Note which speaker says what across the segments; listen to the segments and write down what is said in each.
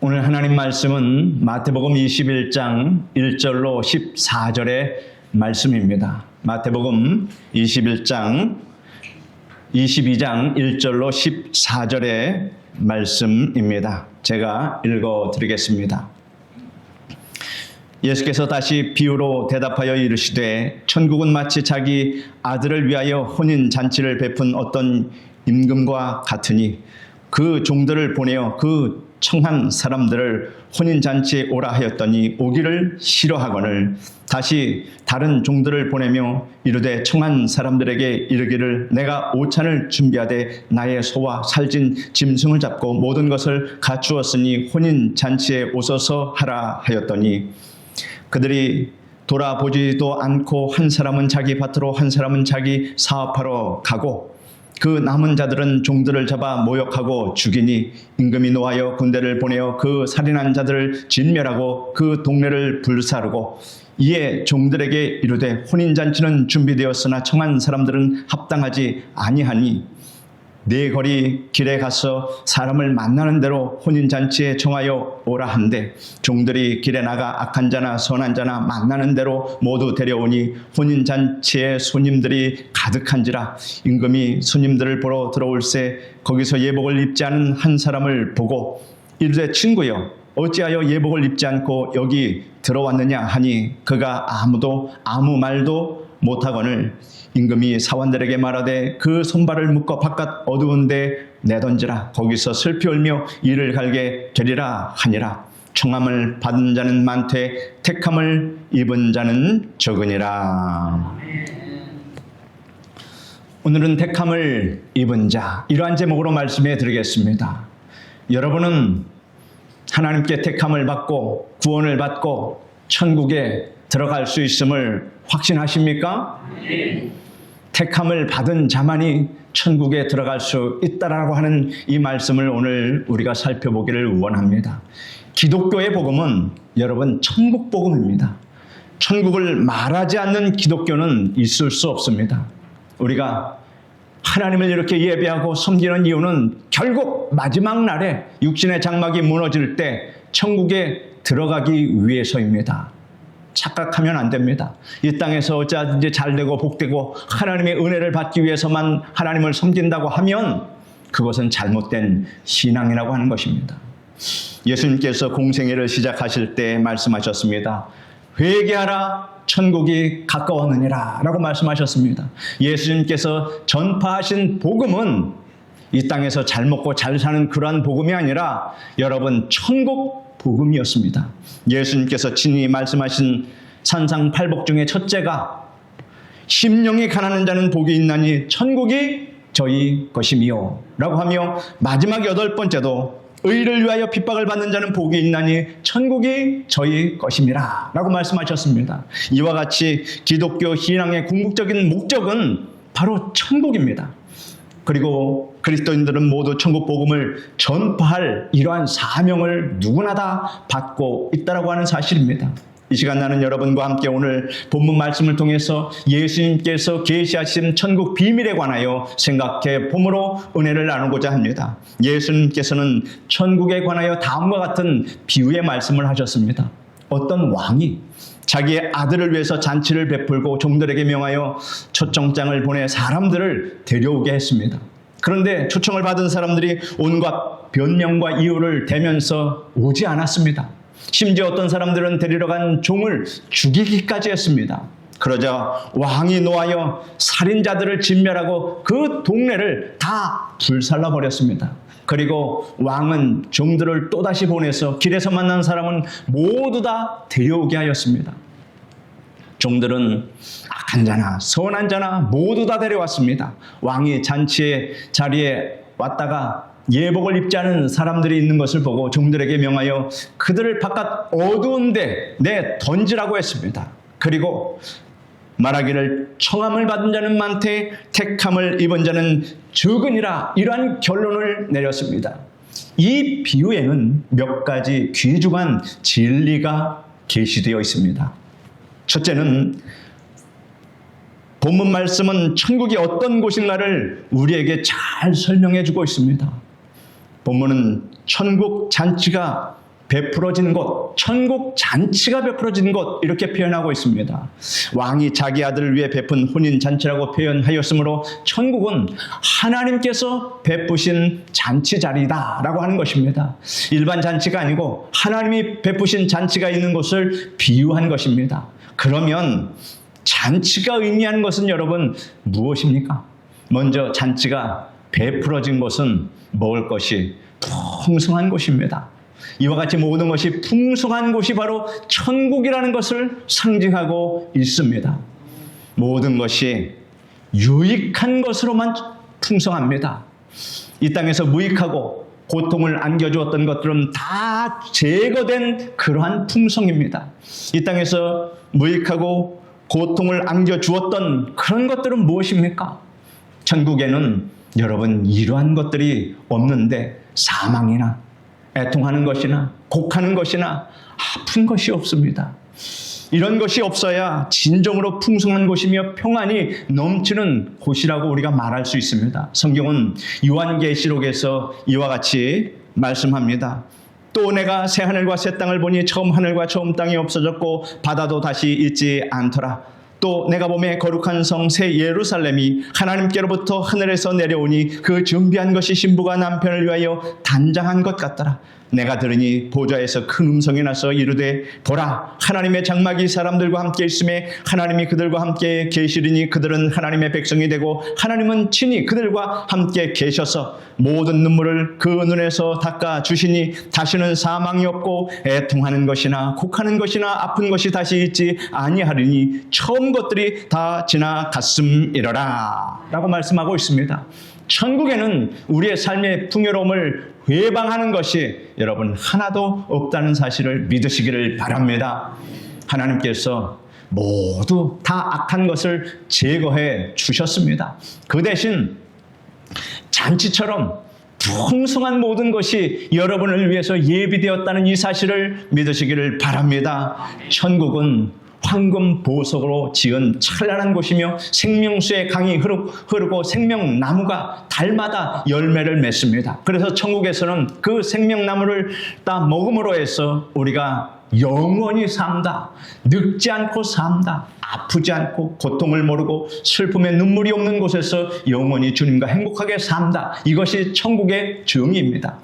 Speaker 1: 오늘 하나님 말씀은 마태복음 21장 1절로 14절의 말씀입니다. 마태복음 22장 1절로 14절의 말씀입니다. 제가 읽어드리겠습니다. 예수께서 다시 비유로 대답하여 이르시되 천국은 마치 자기 아들을 위하여 혼인잔치를 베푼 어떤 임금과 같으니 그 종들을 보내어 그 청한 사람들을 혼인잔치에 오라 하였더니 오기를 싫어하거늘 다시 다른 종들을 보내며 이르되 청한 사람들에게 이르기를 내가 오찬을 준비하되 나의 소와 살찐 짐승을 잡고 모든 것을 갖추었으니 혼인잔치에 오소서 하라 하였더니 그들이 돌아보지도 않고 한 사람은 자기 밭으로 한 사람은 자기 사업하러 가고 그 남은 자들은 종들을 잡아 모욕하고 죽이니 임금이 노하여 군대를 보내어 그 살인한 자들을 진멸하고 그 동네를 불사르고 이에 종들에게 이르되 혼인잔치는 준비되었으나 청한 사람들은 합당하지 아니하니 네 거리 길에 가서 사람을 만나는 대로 혼인잔치에 청하여 오라 한데 종들이 길에 나가 악한 자나 선한 자나 만나는 대로 모두 데려오니 혼인잔치에 손님들이 가득한지라 임금이 손님들을 보러 들어올새 거기서 예복을 입지 않은 한 사람을 보고 이르되 친구여 어찌하여 예복을 입지 않고 여기 들어왔느냐 하니 그가 아무 말도 못하거늘 임금이 사원들에게 말하되 그 손발을 묶어 바깥 어두운 데 내던지라 거기서 슬피 울며 이를 갈게 되리라 하니라. 청함을 받은 자는 많되 택함을 입은 자는 적으니라. 오늘은 택함을 입은 자, 이러한 제목으로 말씀해 드리겠습니다. 여러분은 하나님께 택함을 받고 구원을 받고 천국에 들어갈 수 있음을 확신하십니까? 택함을 받은 자만이 천국에 들어갈 수 있다라고 하는 이 말씀을 오늘 우리가 살펴보기를 원합니다. 기독교의 복음은 여러분 천국 복음입니다. 천국을 말하지 않는 기독교는 있을 수 없습니다. 우리가 하나님을 이렇게 예배하고 섬기는 이유는 결국 마지막 날에 육신의 장막이 무너질 때 천국에 들어가기 위해서입니다. 착각하면 안 됩니다. 이 땅에서 어찌하든지 잘되고 복되고 하나님의 은혜를 받기 위해서만 하나님을 섬긴다고 하면 그것은 잘못된 신앙이라고 하는 것입니다. 예수님께서 공생애를 시작하실 때 말씀하셨습니다. 회개하라 천국이 가까웠느니라 라고 말씀하셨습니다. 예수님께서 전파하신 복음은 이 땅에서 잘 먹고 잘 사는 그러한 복음이 아니라 여러분 천국 복음이었습니다. 예수님께서 친히 말씀하신 산상팔복 중에 첫째가 심령이 가난한 자는 복이 있나니 천국이 저희 것이미요 라고 하며 마지막 8번째도 의를 위하여 핍박을 받는 자는 복이 있나니 천국이 저희 것임이라 라고 말씀하셨습니다. 이와 같이 기독교 신앙의 궁극적인 목적은 바로 천국입니다. 그리고 그리스도인들은 모두 천국 복음을 전파할 이러한 사명을 누구나 다 받고 있다라고 하는 사실입니다. 이 시간 나는 여러분과 함께 오늘 본문 말씀을 통해서 예수님께서 계시하신 천국 비밀에 관하여 생각해 봄으로 은혜를 나누고자 합니다. 예수님께서는 천국에 관하여 다음과 같은 비유의 말씀을 하셨습니다. 어떤 왕이 자기의 아들을 위해서 잔치를 베풀고 종들에게 명하여 초청장을 보내 사람들을 데려오게 했습니다. 그런데 초청을 받은 사람들이 온갖 변명과 이유를 대면서 오지 않았습니다. 심지어 어떤 사람들은 데리러 간 종을 죽이기까지 했습니다. 그러자 왕이 노하여 살인자들을 진멸하고 그 동네를 다 불살라 버렸습니다. 그리고 왕은 종들을 또다시 보내서 길에서 만난 사람은 모두 다 데려오게 하였습니다. 종들은 악한 자나 선한 자나 모두 다 데려왔습니다. 왕이 잔치의 자리에 왔다가 예복을 입지 않은 사람들이 있는 것을 보고 종들에게 명하여 그들을 바깥 어두운 데 내던지라고 했습니다. 그리고 말하기를 청함을 받은 자는 많되 택함을 입은 자는 적으니라 이러한 결론을 내렸습니다. 이 비유에는 몇 가지 귀중한 진리가 계시되어 있습니다. 첫째는 본문 말씀은 천국이 어떤 곳인가를 우리에게 잘 설명해 주고 있습니다. 본문은 천국 잔치가 베풀어진 곳, 천국 잔치가 베풀어진 곳 이렇게 표현하고 있습니다. 왕이 자기 아들을 위해 베푼 혼인 잔치라고 표현하였으므로 천국은 하나님께서 베푸신 잔치 자리다라고 하는 것입니다. 일반 잔치가 아니고 하나님이 베푸신 잔치가 있는 곳을 비유한 것입니다. 그러면 잔치가 의미하는 것은 여러분 무엇입니까? 먼저 잔치가 베풀어진 것은 먹을 것이 풍성한 곳입니다. 이와 같이 모든 것이 풍성한 곳이 바로 천국이라는 것을 상징하고 있습니다. 모든 것이 유익한 것으로만 풍성합니다. 이 땅에서 무익하고 고통을 안겨주었던 것들은 다 제거된 그러한 풍성입니다. 이 땅에서 무익하고 고통을 안겨주었던 그런 것들은 무엇입니까? 천국에는 여러분 이러한 것들이 없는데 사망이나 애통하는 것이나 곡하는 것이나 아픈 것이 없습니다. 이런 것이 없어야 진정으로 풍성한 곳이며 평안이 넘치는 곳이라고 우리가 말할 수 있습니다. 성경은 요한계시록에서 이와 같이 말씀합니다. 또 내가 새 하늘과 새 땅을 보니 처음 하늘과 처음 땅이 없어졌고 바다도 다시 있지 않더라. 또 내가 보매 거룩한 성 새 예루살렘이 하나님께로부터 하늘에서 내려오니 그 준비한 것이 신부가 남편을 위하여 단장한 것 같더라. 내가 들으니 보좌에서 큰 음성이 나서 이르되 보라 하나님의 장막이 사람들과 함께 있음에 하나님이 그들과 함께 계시리니 그들은 하나님의 백성이 되고 하나님은 친히 그들과 함께 계셔서 모든 눈물을 그 눈에서 닦아 주시니 다시는 사망이 없고 애통하는 것이나 곡하는 것이나 아픈 것이 다시 있지 아니하리니 처음 것들이 다 지나갔음이러라 라고 말씀하고 있습니다. 천국에는 우리의 삶의 풍요로움을 회방하는 것이 여러분 하나도 없다는 사실을 믿으시기를 바랍니다. 하나님께서 모두 다 악한 것을 제거해 주셨습니다. 그 대신 잔치처럼 풍성한 모든 것이 여러분을 위해서 예비되었다는 이 사실을 믿으시기를 바랍니다. 천국은 황금 보석으로 지은 찬란한 곳이며 생명수의 강이 흐르고 생명나무가 달마다 열매를 맺습니다. 그래서 천국에서는 그 생명나무를 따 먹음으로 해서 우리가 영원히 산다. 늙지 않고 산다. 아프지 않고 고통을 모르고 슬픔에 눈물이 없는 곳에서 영원히 주님과 행복하게 산다. 이것이 천국의 정의입니다.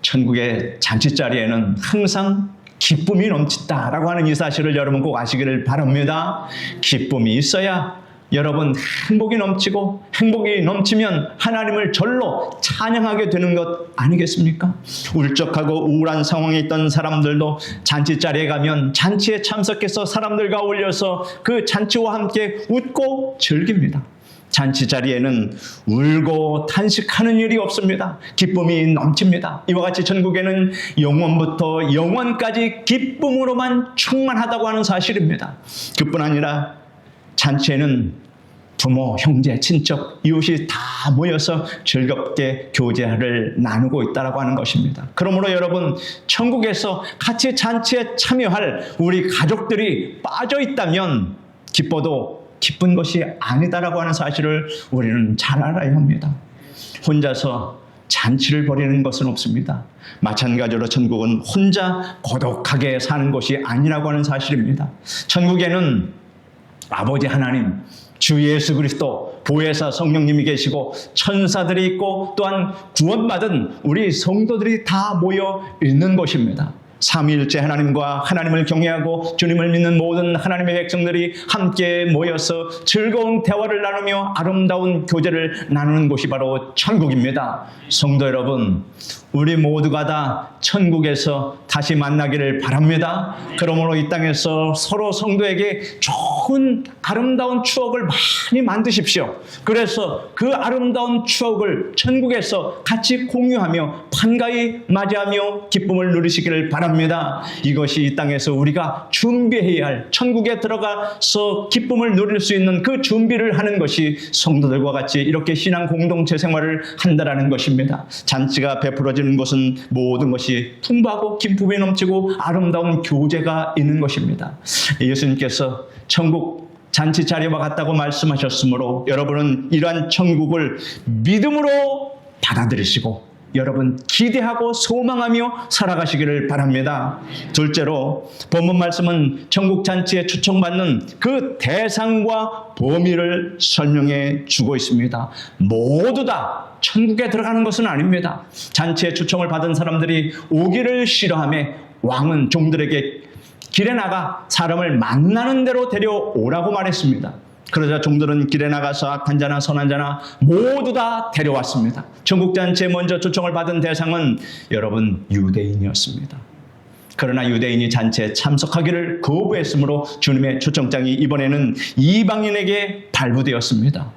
Speaker 1: 천국의 잔치자리에는 항상 기쁨이 넘친다라고 하는 이 사실을 여러분 꼭 아시기를 바랍니다. 기쁨이 있어야 여러분 행복이 넘치고 행복이 넘치면 하나님을 절로 찬양하게 되는 것 아니겠습니까? 울적하고 우울한 상황에 있던 사람들도 잔치자리에 가면 잔치에 참석해서 사람들과 어울려서 그 잔치와 함께 웃고 즐깁니다. 잔치 자리에는 울고 탄식하는 일이 없습니다. 기쁨이 넘칩니다. 이와 같이 천국에는 영원부터 영원까지 기쁨으로만 충만하다고 하는 사실입니다. 그뿐 아니라 잔치에는 부모, 형제, 친척, 이웃이 다 모여서 즐겁게 교제를 나누고 있다고 하는 것입니다. 그러므로 여러분 천국에서 같이 잔치에 참여할 우리 가족들이 빠져 있다면 기뻐도 기쁜 것이 아니다라고 하는 사실을 우리는 잘 알아야 합니다. 혼자서 잔치를 벌이는 것은 없습니다. 마찬가지로 천국은 혼자 고독하게 사는 것이 아니라고 하는 사실입니다. 천국에는 아버지 하나님, 주 예수 그리스도, 보혜사 성령님이 계시고 천사들이 있고 또한 구원받은 우리 성도들이 다 모여 있는 곳입니다. 삼위일체 하나님과 하나님을 경외하고 주님을 믿는 모든 하나님의 백성들이 함께 모여서 즐거운 대화를 나누며 아름다운 교제를 나누는 곳이 바로 천국입니다. 성도 여러분, 우리 모두가 다 천국에서 다시 만나기를 바랍니다. 그러므로 이 땅에서 서로 성도에게 좋은 아름다운 추억을 많이 만드십시오. 그래서 그 아름다운 추억을 천국에서 같이 공유하며 판가히 맞이하며 기쁨을 누리시기를 바랍니다. 이것이 이 땅에서 우리가 준비해야 할 천국에 들어가서 기쁨을 누릴 수 있는 그 준비를 하는 것이 성도들과 같이 이렇게 신앙 공동체 생활을 한다라는 것입니다. 잔치가 베풀어지는 것은 모든 것이 풍부하고 기쁨이 넘치고 아름다운 교제가 있는 것입니다. 예수님께서 천국 잔치 자리와 같다고 말씀하셨으므로 여러분은 이러한 천국을 믿음으로 받아들이시고 여러분 기대하고 소망하며 살아가시기를 바랍니다. 둘째로 본문 말씀은 천국 잔치에 초청받는 그 대상과 범위를 설명해 주고 있습니다. 모두 다 천국에 들어가는 것은 아닙니다. 잔치에 초청을 받은 사람들이 오기를 싫어하며 왕은 종들에게 길에 나가 사람을 만나는 대로 데려오라고 말했습니다. 그러자 종들은 길에 나가서 악한 자나 선한 자나 모두 다 데려왔습니다. 천국잔치에 먼저 초청을 받은 대상은 여러분 유대인이었습니다. 그러나 유대인이 잔치에 참석하기를 거부했으므로 주님의 초청장이 이번에는 이방인에게 발부되었습니다.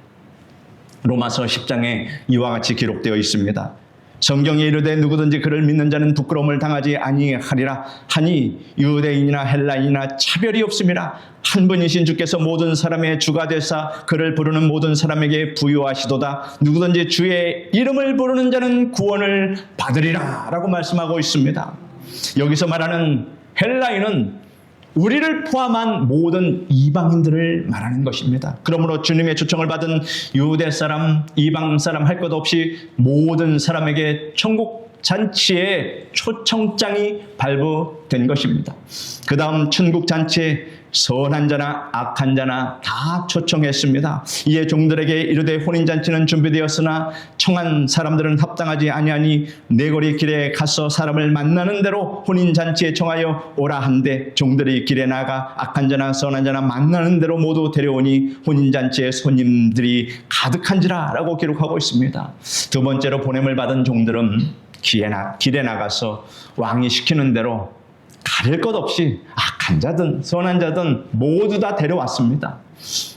Speaker 1: 로마서 10장에 이와 같이 기록되어 있습니다. 성경에 이르되 누구든지 그를 믿는 자는 부끄러움을 당하지 아니하리라 하니 유대인이나 헬라인이나 차별이 없음이라. 한 분이신 주께서 모든 사람의 주가 되사 그를 부르는 모든 사람에게 부유하시도다. 누구든지 주의 이름을 부르는 자는 구원을 받으리라 라고 말씀하고 있습니다. 여기서 말하는 헬라인은 우리를 포함한 모든 이방인들을 말하는 것입니다. 그러므로 주님의 초청을 받은 유대 사람, 이방 사람 할 것 없이 모든 사람에게 천국 잔치에 초청장이 발부된 것입니다. 그 다음 천국 잔치에 선한 자나 악한 자나 다 초청했습니다. 이에 종들에게 이르되 혼인잔치는 준비되었으나 청한 사람들은 합당하지 아니하니 네거리 길에 가서 사람을 만나는 대로 혼인잔치에 청하여 오라 한데 종들이 길에 나가 악한 자나 선한 자나 만나는 대로 모두 데려오니 혼인잔치에 손님들이 가득한지라 라고 기록하고 있습니다. 두 번째로 보냄을 받은 종들은 길에 나가서 왕이 시키는 대로 가릴 것 없이 악한 자든 선한 자든 모두 다 데려왔습니다.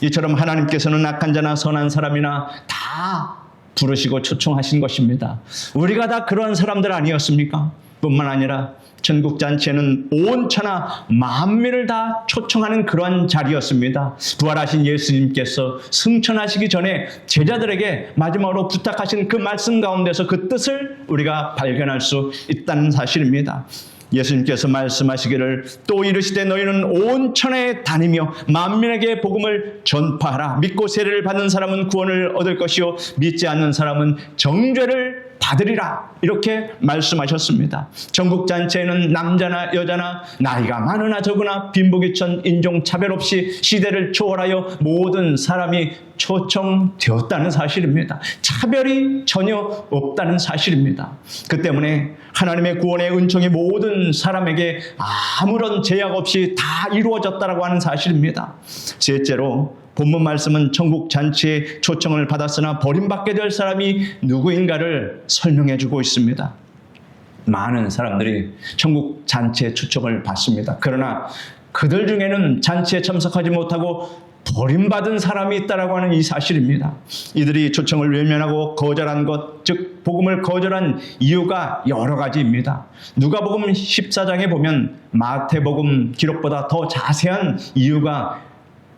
Speaker 1: 이처럼 하나님께서는 악한 자나 선한 사람이나 다 부르시고 초청하신 것입니다. 우리가 다 그런 사람들 아니었습니까? 뿐만 아니라 천국잔치에는 온 천하 만민을 다 초청하는 그런 자리였습니다. 부활하신 예수님께서 승천하시기 전에 제자들에게 마지막으로 부탁하신 그 말씀 가운데서 그 뜻을 우리가 발견할 수 있다는 사실입니다. 예수님께서 말씀하시기를 또 이르시되 너희는 온 천하에 다니며 만민에게 복음을 전파하라. 믿고 세례를 받는 사람은 구원을 얻을 것이요 믿지 않는 사람은 정죄를 받으리라. 이렇게 말씀하셨습니다. 천국잔치에는 남자나 여자나 나이가 많으나 적으나 빈부귀천 인종차별 없이 시대를 초월하여 모든 사람이 초청되었다는 사실입니다. 차별이 전혀 없다는 사실입니다. 그 때문에 하나님의 구원의 은총이 모든 사람에게 아무런 제약 없이 다 이루어졌다고 하는 사실입니다. 셋째로 본문 말씀은 천국 잔치에 초청을 받았으나 버림받게 될 사람이 누구인가를 설명해 주고 있습니다. 많은 사람들이 천국 잔치에 초청을 받습니다. 그러나 그들 중에는 잔치에 참석하지 못하고 버림받은 사람이 있다라고 하는 이 사실입니다. 이들이 초청을 외면하고 거절한 것, 즉 복음을 거절한 이유가 여러 가지입니다. 누가복음 14장에 보면 마태복음 기록보다 더 자세한 이유가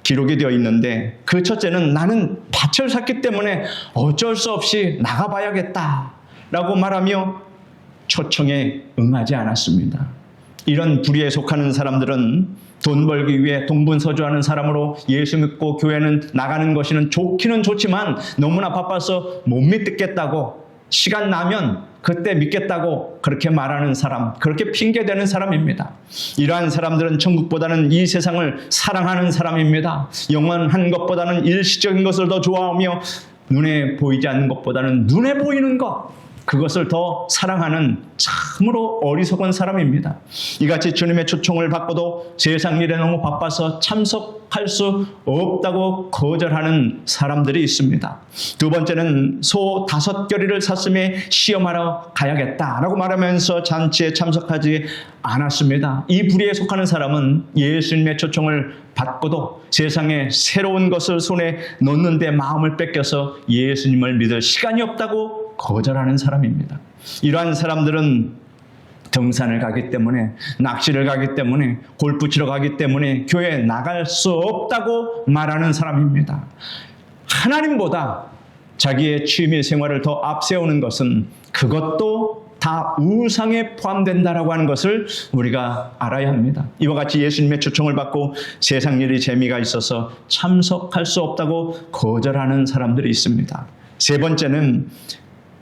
Speaker 1: 기록이 되어 있는데, 그 첫째는 나는 밭을 샀기 때문에 어쩔 수 없이 나가봐야겠다 라고 말하며 초청에 응하지 않았습니다. 이런 부류에 속하는 사람들은 돈 벌기 위해 동분서주하는 사람으로 예수 믿고 교회는 나가는 것이는 좋기는 좋지만 너무나 바빠서 못 믿겠다고, 시간 나면 그때 믿겠다고 그렇게 말하는 사람, 그렇게 핑계대는 사람입니다. 이러한 사람들은 천국보다는 이 세상을 사랑하는 사람입니다. 영원한 것보다는 일시적인 것을 더 좋아하며 눈에 보이지 않는 것보다는 눈에 보이는 것, 그것을 더 사랑하는 참으로 어리석은 사람입니다. 이같이 주님의 초청을 받고도 세상 일에 너무 바빠서 참석할 수 없다고 거절하는 사람들이 있습니다. 두 번째는 소 5겨리를 샀음에 시험하러 가야겠다라고 말하면서 잔치에 참석하지 않았습니다. 이 부류에 속하는 사람은 예수님의 초청을 받고도 세상에 새로운 것을 손에 넣는데 마음을 뺏겨서 예수님을 믿을 시간이 없다고 거절하는 사람입니다. 이러한 사람들은 등산을 가기 때문에, 낚시를 가기 때문에, 골프 치러 가기 때문에 교회에 나갈 수 없다고 말하는 사람입니다. 하나님보다 자기의 취미 생활을 더 앞세우는 것은 그것도 다 우상에 포함된다라고 하는 것을 우리가 알아야 합니다. 이와 같이 예수님의 초청을 받고 세상 일이 재미가 있어서 참석할 수 없다고 거절하는 사람들이 있습니다. 세 번째는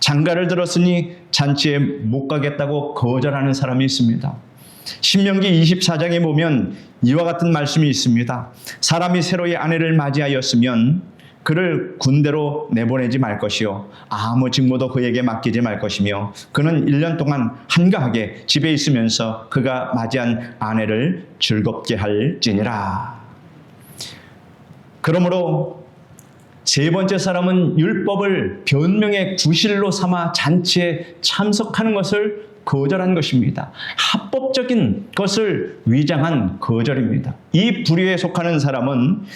Speaker 1: 장가를 들었으니 잔치에 못 가겠다고 거절하는 사람이 있습니다. 신명기 24장에 보면 이와 같은 말씀이 있습니다. 사람이 새로이 아내를 맞이하였으면 그를 군대로 내보내지 말 것이요 아무 직무도 그에게 맡기지 말 것이며 그는 1년 동안 한가하게 집에 있으면서 그가 맞이한 아내를 즐겁게 할지니라. 그러므로 세 번째 사람은 율법을 변명의 구실로 삼아 잔치에 참석하는 것을 거절한 것입니다. 합법적인 것을 위장한 거절입니다. 이 부류에 속하는 사람은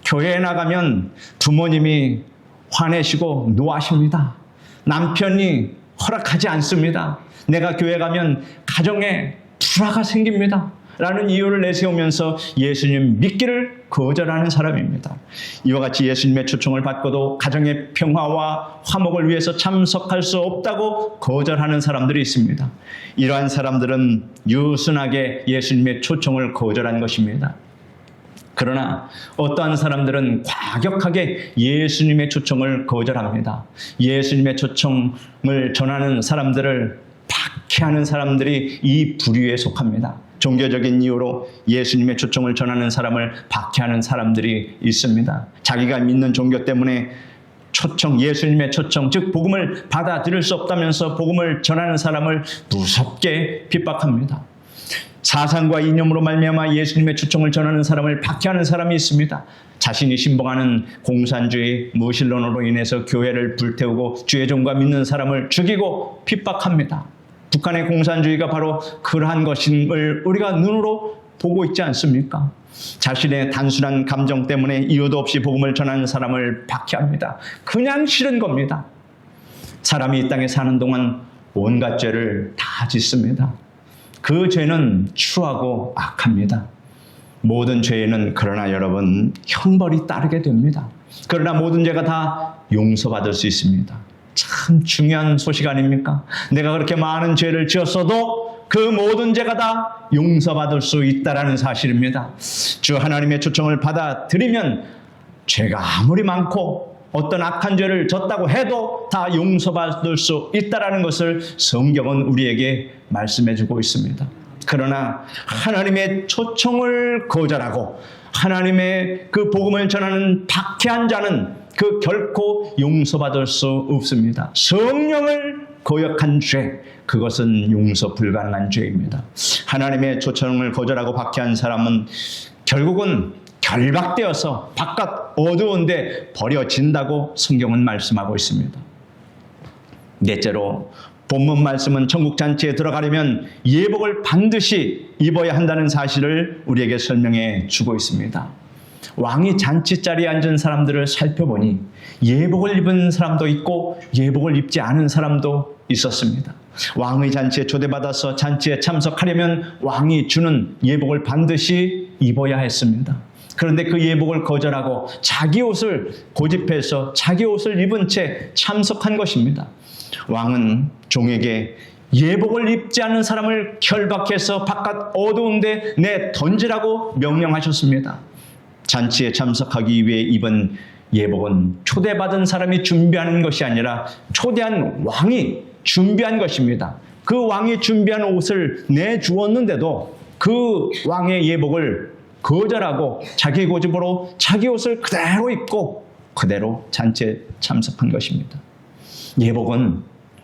Speaker 1: 교회에 나가면 부모님이 화내시고 노하십니다. 남편이 허락하지 않습니다. 내가 교회 가면 가정에 불화가 생깁니다. 라는 이유를 내세우면서 예수님 믿기를 거절하는 사람입니다. 이와 같이 예수님의 초청을 받고도 가정의 평화와 화목을 위해서 참석할 수 없다고 거절하는 사람들이 있습니다. 이러한 사람들은 유순하게 예수님의 초청을 거절한 것입니다. 그러나 어떠한 사람들은 과격하게 예수님의 초청을 거절합니다. 예수님의 초청을 전하는 사람들을 박해하는 사람들이 이 부류에 속합니다. 종교적인 이유로 예수님의 초청을 전하는 사람을 박해하는 사람들이 있습니다. 자기가 믿는 종교 때문에 예수님의 초청, 즉 복음을 받아들일 수 없다면서 복음을 전하는 사람을 무섭게 핍박합니다. 사상과 이념으로 말미암아 예수님의 초청을 전하는 사람을 박해하는 사람이 있습니다. 자신이 신봉하는 공산주의 무신론으로 인해서 교회를 불태우고 주의 종과 믿는 사람을 죽이고 핍박합니다. 북한의 공산주의가 바로 그러한 것임을 우리가 눈으로 보고 있지 않습니까? 자신의 단순한 감정 때문에 이유도 없이 복음을 전하는 사람을 박해합니다. 그냥 싫은 겁니다. 사람이 이 땅에 사는 동안 온갖 죄를 다 짓습니다. 그 죄는 추하고 악합니다. 모든 죄에는 그러나 여러분 형벌이 따르게 됩니다. 그러나 모든 죄가 다 용서받을 수 있습니다. 참 중요한 소식 아닙니까? 내가 그렇게 많은 죄를 지었어도 그 모든 죄가 다 용서받을 수 있다는 사실입니다. 주 하나님의 초청을 받아들이면 죄가 아무리 많고 어떤 악한 죄를 졌다고 해도 다 용서받을 수 있다는 것을 성경은 우리에게 말씀해주고 있습니다. 그러나 하나님의 초청을 거절하고 하나님의 그 복음을 전하는 박해한 자는 그 결코 용서받을 수 없습니다. 성령을 거역한 죄, 그것은 용서 불가능한 죄입니다. 하나님의 초청을 거절하고 박해한 사람은 결국은 결박되어서 바깥 어두운데 버려진다고 성경은 말씀하고 있습니다. 넷째로 본문 말씀은 천국 잔치에 들어가려면 예복을 반드시 입어야 한다는 사실을 우리에게 설명해 주고 있습니다. 왕이 잔치 자리에 앉은 사람들을 살펴보니 예복을 입은 사람도 있고 예복을 입지 않은 사람도 있었습니다. 왕의 잔치에 초대받아서 잔치에 참석하려면 왕이 주는 예복을 반드시 입어야 했습니다. 그런데 그 예복을 거절하고 자기 옷을 고집해서 자기 옷을 입은 채 참석한 것입니다. 왕은 종에게 예복을 입지 않는 사람을 결박해서 바깥 어두운데 내던지라고 명령하셨습니다. 잔치에 참석하기 위해 입은 예복은 초대받은 사람이 준비하는 것이 아니라 초대한 왕이 준비한 것입니다. 그 왕이 준비한 옷을 내주었는데도 그 왕의 예복을 거절하고 자기 고집으로 자기 옷을 그대로 입고 그대로 잔치에 참석한 것입니다. 예복은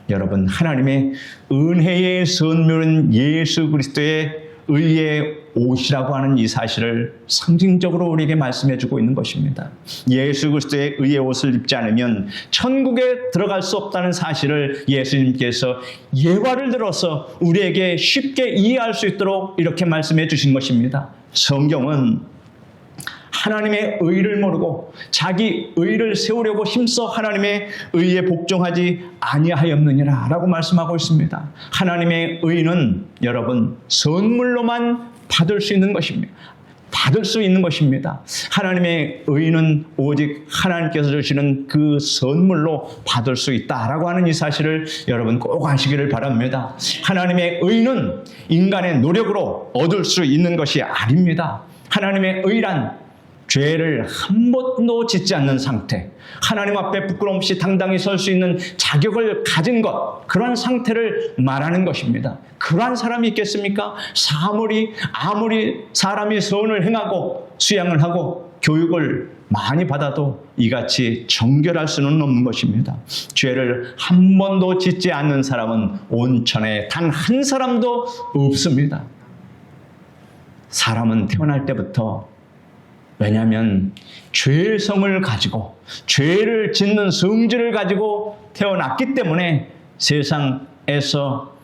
Speaker 1: 여러분 하나님의 은혜의 선물인 예수 그리스도의 의의 옷이라고 하는 이 사실을 상징적으로 우리에게 말씀해 주고 있는 것입니다. 예수 그리스도의 의의 옷을 입지 않으면 천국에 들어갈 수 없다는 사실을 예수님께서 예화를 들어서 우리에게 쉽게 이해할 수 있도록 이렇게 말씀해 주신 것입니다. 성경은 하나님의 의를 모르고 자기 의를 세우려고 힘써 하나님의 의에 복종하지 아니하였느니라 라고 말씀하고 있습니다. 하나님의 의는 여러분 선물로만 받을 수 있는 것입니다. 받을 수 있는 것입니다. 하나님의 의는 오직 하나님께서 주시는 그 선물로 받을 수 있다라고 하는 이 사실을 여러분 꼭 아시기를 바랍니다. 하나님의 의는 인간의 노력으로 얻을 수 있는 것이 아닙니다. 하나님의 의란 죄를 한 번도 짓지 않는 상태, 하나님 앞에 부끄럼 없이 당당히 설 수 있는 자격을 가진 것, 그런 상태를 말하는 것입니다. 그러한 사람이 있겠습니까? 아무리 사람이 선을 행하고 수양을 하고 교육을 많이 받아도 이같이 정결할 수는 없는 것입니다. 죄를 한 번도 짓지 않는 사람은 온천에 단 한 사람도 없습니다. 사람은 태어날 때부터, 왜냐하면 죄의 성을 가지고 죄를 짓는 성질을 가지고 태어났기 때문에 세상에서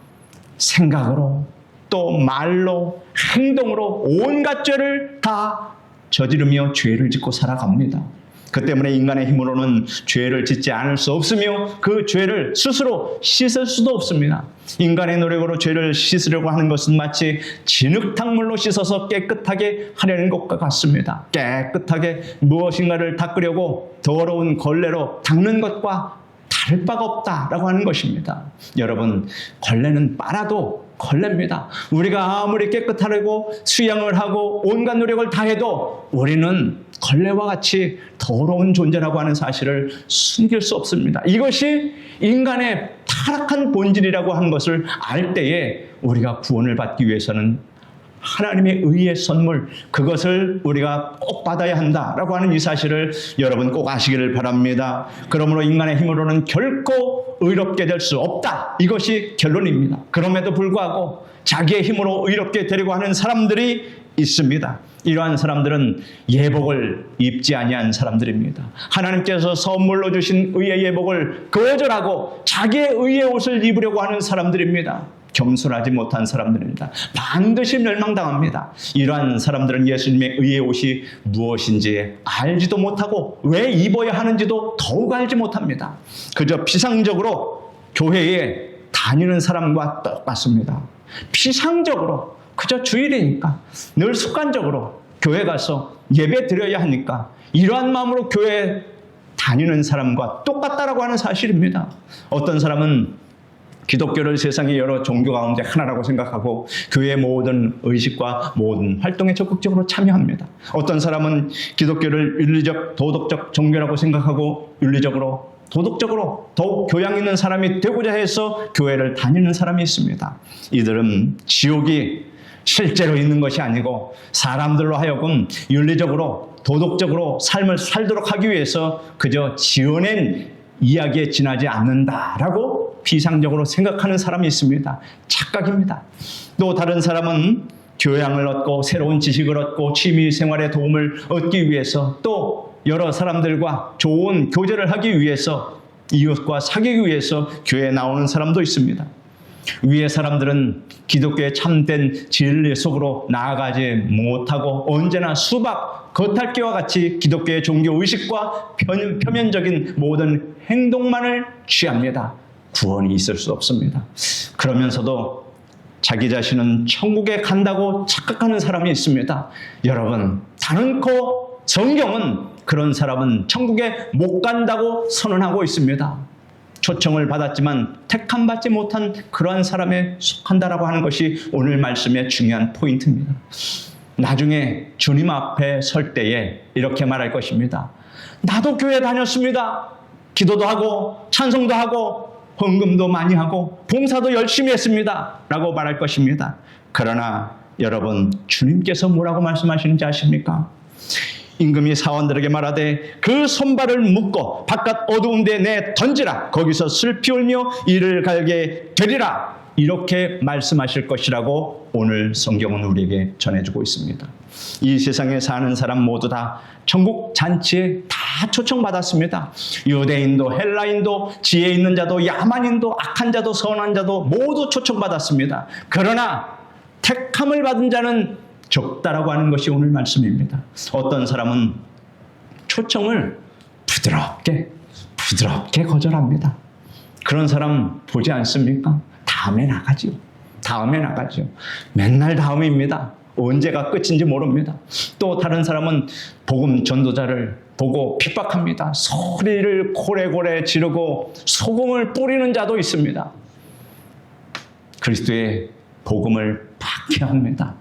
Speaker 1: 생각으로 또 말로 행동으로 온갖 죄를 다 저지르며 죄를 짓고 살아갑니다. 그 때문에 인간의 힘으로는 죄를 짓지 않을 수 없으며 그 죄를 스스로 씻을 수도 없습니다. 인간의 노력으로 죄를 씻으려고 하는 것은 마치 진흙탕물로 씻어서 깨끗하게 하려는 것과 같습니다. 깨끗하게 무엇인가를 닦으려고 더러운 걸레로 닦는 것과 다를 바가 없다라고 하는 것입니다. 여러분, 걸레는 빨아도 걸레입니다. 우리가 아무리 깨끗하려고 수양을 하고 온갖 노력을 다해도 우리는 걸레와 같이 더러운 존재라고 하는 사실을 숨길 수 없습니다. 이것이 인간의 타락한 본질이라고 하는 것을 알 때에 우리가 구원을 받기 위해서는 하나님의 의의 선물, 그것을 우리가 꼭 받아야 한다라고 하는 이 사실을 여러분 꼭 아시기를 바랍니다. 그러므로 인간의 힘으로는 결코 의롭게 될 수 없다. 이것이 결론입니다. 그럼에도 불구하고 자기의 힘으로 의롭게 되려고 하는 사람들이 있습니다. 이러한 사람들은 예복을 입지 아니한 사람들입니다. 하나님께서 선물로 주신 의의 예복을 거절하고 자기의 의의 옷을 입으려고 하는 사람들입니다. 겸손하지 못한 사람들입니다. 반드시 멸망당합니다. 이러한 사람들은 예수님의 의의 옷이 무엇인지 알지도 못하고 왜 입어야 하는지도 더욱 알지 못합니다. 그저 피상적으로 교회에 다니는 사람과 똑같습니다. 피상적으로 그저 주일이니까 늘 습관적으로 교회 가서 예배 드려야 하니까 이러한 마음으로 교회에 다니는 사람과 똑같다라고 하는 사실입니다. 어떤 사람은 기독교를 세상의 여러 종교 가운데 하나라고 생각하고 교회의 모든 의식과 모든 활동에 적극적으로 참여합니다. 어떤 사람은 기독교를 윤리적, 도덕적 종교라고 생각하고 윤리적으로, 도덕적으로 더욱 교양 있는 사람이 되고자 해서 교회를 다니는 사람이 있습니다. 이들은 지옥이 실제로 있는 것이 아니고 사람들로 하여금 윤리적으로, 도덕적으로 삶을 살도록 하기 위해서 그저 지어낸 이야기에 지나지 않는다라고 피상적으로 생각하는 사람이 있습니다. 착각입니다. 또 다른 사람은 교양을 얻고 새로운 지식을 얻고 취미 생활에 도움을 얻기 위해서 또 여러 사람들과 좋은 교제를 하기 위해서 이웃과 사귀기 위해서 교회에 나오는 사람도 있습니다. 위의 사람들은 기독교의 참된 진리 속으로 나아가지 못하고 언제나 수박, 겉핥기와 같이 기독교의 종교의식과 표면적인 모든 행동만을 취합니다. 구원이 있을 수 없습니다. 그러면서도 자기 자신은 천국에 간다고 착각하는 사람이 있습니다. 여러분, 단언코 성경은 그런 사람은 천국에 못 간다고 선언하고 있습니다. 초청을 받았지만 택함받지 못한 그러한 사람에 속한다라고 하는 것이 오늘 말씀의 중요한 포인트입니다. 나중에 주님 앞에 설 때에 이렇게 말할 것입니다. 나도 교회 다녔습니다. 기도도 하고 찬송도 하고 헌금도 많이 하고 봉사도 열심히 했습니다. 라고 말할 것입니다. 그러나 여러분, 주님께서 뭐라고 말씀하시는지 아십니까? 임금이 사원들에게 말하되 그 손발을 묶고 바깥 어두운 데 내 던지라. 거기서 슬피 울며 이를 갈게 되리라. 이렇게 말씀하실 것이라고 오늘 성경은 우리에게 전해주고 있습니다. 이 세상에 사는 사람 모두 다 천국 잔치에 다 초청받았습니다. 유대인도 헬라인도 지혜 있는 자도 야만인도 악한 자도 선한 자도 모두 초청받았습니다. 그러나 택함을 받은 자는 적다라고 하는 것이 오늘 말씀입니다. 어떤 사람은 초청을 부드럽게 거절합니다. 그런 사람 보지 않습니까? 다음에 나가지요. 맨날 다음입니다. 언제가 끝인지 모릅니다. 또 다른 사람은 복음 전도자를 보고 핍박합니다. 소리를 고래고래 지르고 소금을 뿌리는 자도 있습니다. 그리스도의 복음을 박해합니다.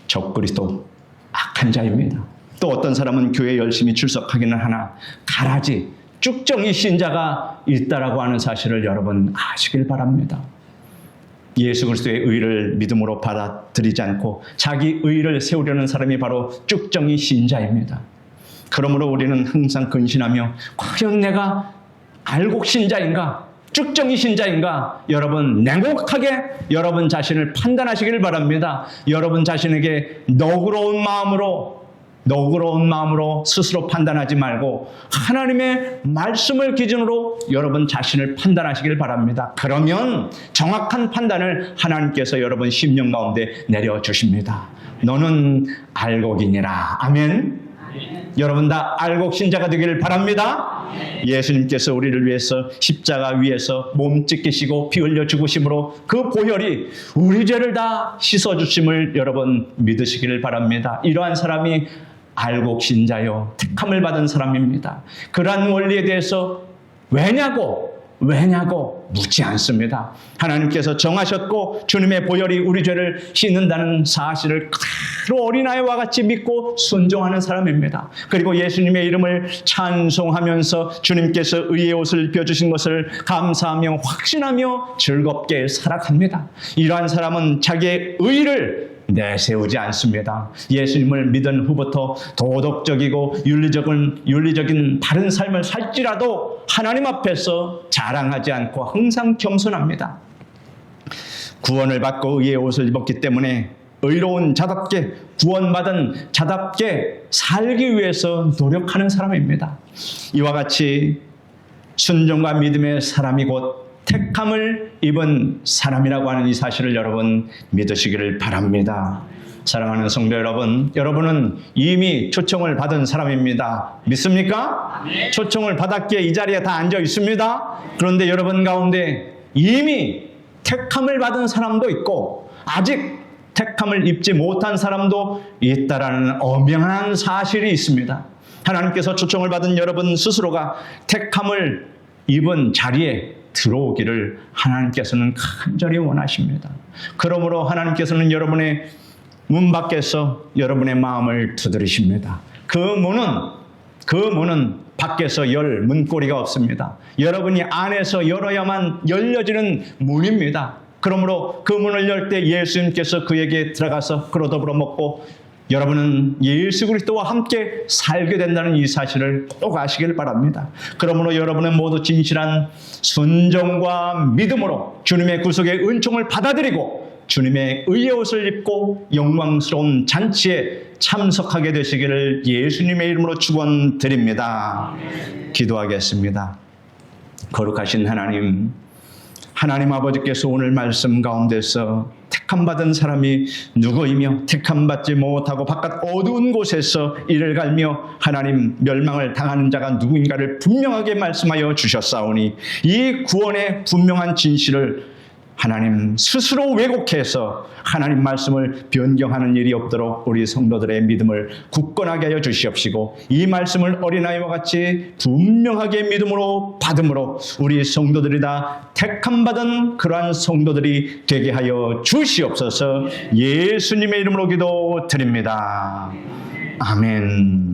Speaker 1: 적그리스도 악한 자입니다. 또 어떤 사람은 교회에 열심히 출석하기는 하나 가라지 쭉정이 신자가 있다라고 하는 사실을 여러분 아시길 바랍니다. 예수 그리스도의 의를 믿음으로 받아들이지 않고 자기 의를 세우려는 사람이 바로 쭉정이 신자입니다. 그러므로 우리는 항상 근신하며 과연 내가 알곡 신자인가? 쭉정이 신자인가? 여러분 냉혹하게 여러분 자신을 판단하시길 바랍니다. 여러분 자신에게 너그러운 마음으로 스스로 판단하지 말고 하나님의 말씀을 기준으로 여러분 자신을 판단하시길 바랍니다. 그러면 정확한 판단을 하나님께서 여러분 심령 가운데 내려주십니다. 너는 알곡이니라. 아멘. 여러분 다 알곡 신자가 되기를 바랍니다. 예수님께서 우리를 위해서 십자가 위에서 몸 찢기시고 피 흘려 죽으심으로 그 보혈이 우리 죄를 다 씻어주심을 여러분 믿으시기를 바랍니다. 이러한 사람이 알곡 신자요 택함을 받은 사람입니다. 그러한 원리에 대해서 왜냐고 묻지 않습니다. 하나님께서 정하셨고 주님의 보혈이 우리 죄를 씻는다는 사실을 그대로 어린아이와 같이 믿고 순종하는 사람입니다. 그리고 예수님의 이름을 찬송하면서 주님께서 의의 옷을 입혀주신 것을 감사하며 확신하며 즐겁게 살아갑니다. 이러한 사람은 자기의 의를 내세우지 않습니다. 예수님을 믿은 후부터 도덕적이고 윤리적인 바른 삶을 살지라도 하나님 앞에서 자랑하지 않고 항상 겸손합니다. 구원을 받고 의의 옷을 입었기 때문에 의로운 자답게 구원받은 자답게 살기 위해서 노력하는 사람입니다. 이와 같이 순종과 믿음의 사람이 곧 택함을 입은 사람이라고 하는 이 사실을 여러분 믿으시기를 바랍니다. 사랑하는 성도 여러분, 여러분은 이미 초청을 받은 사람입니다. 믿습니까? 네. 초청을 받았기에 이 자리에 다 앉아 있습니다. 그런데 여러분 가운데 이미 택함을 받은 사람도 있고 아직 택함을 입지 못한 사람도 있다라는 엄연한 사실이 있습니다. 하나님께서 초청을 받은 여러분 스스로가 택함을 입은 자리에 들어오기를 하나님께서는 간절히 원하십니다. 그러므로 하나님께서는 여러분의 문 밖에서 여러분의 마음을 두드리십니다. 그 문은 밖에서 열 문고리가 없습니다. 여러분이 안에서 열어야만 열려지는 문입니다. 그러므로 그 문을 열 때 예수님께서 그에게 들어가서 그로 더불어 먹고 여러분은 예수 그리스도와 함께 살게 된다는 이 사실을 꼭 아시길 바랍니다. 그러므로 여러분은 모두 진실한 순종과 믿음으로 주님의 구속의 은총을 받아들이고 주님의 의의 옷을 입고 영광스러운 잔치에 참석하게 되시기를 예수님의 이름으로 축원드립니다. 기도하겠습니다. 거룩하신 하나님 아버지께서 오늘 말씀 가운데서 택함받은 사람이 누구이며 택함받지 못하고 바깥 어두운 곳에서 이를 갈며 하나님 멸망을 당하는 자가 누구인가를 분명하게 말씀하여 주셨사오니 이 구원의 분명한 진실을 하나님 스스로 왜곡해서 하나님 말씀을 변경하는 일이 없도록 우리 성도들의 믿음을 굳건하게 하여 주시옵시고 이 말씀을 어린아이와 같이 분명하게 믿음으로 받음으로 우리 성도들이 다 택함받은 그러한 성도들이 되게 하여 주시옵소서. 예수님의 이름으로 기도드립니다. 아멘.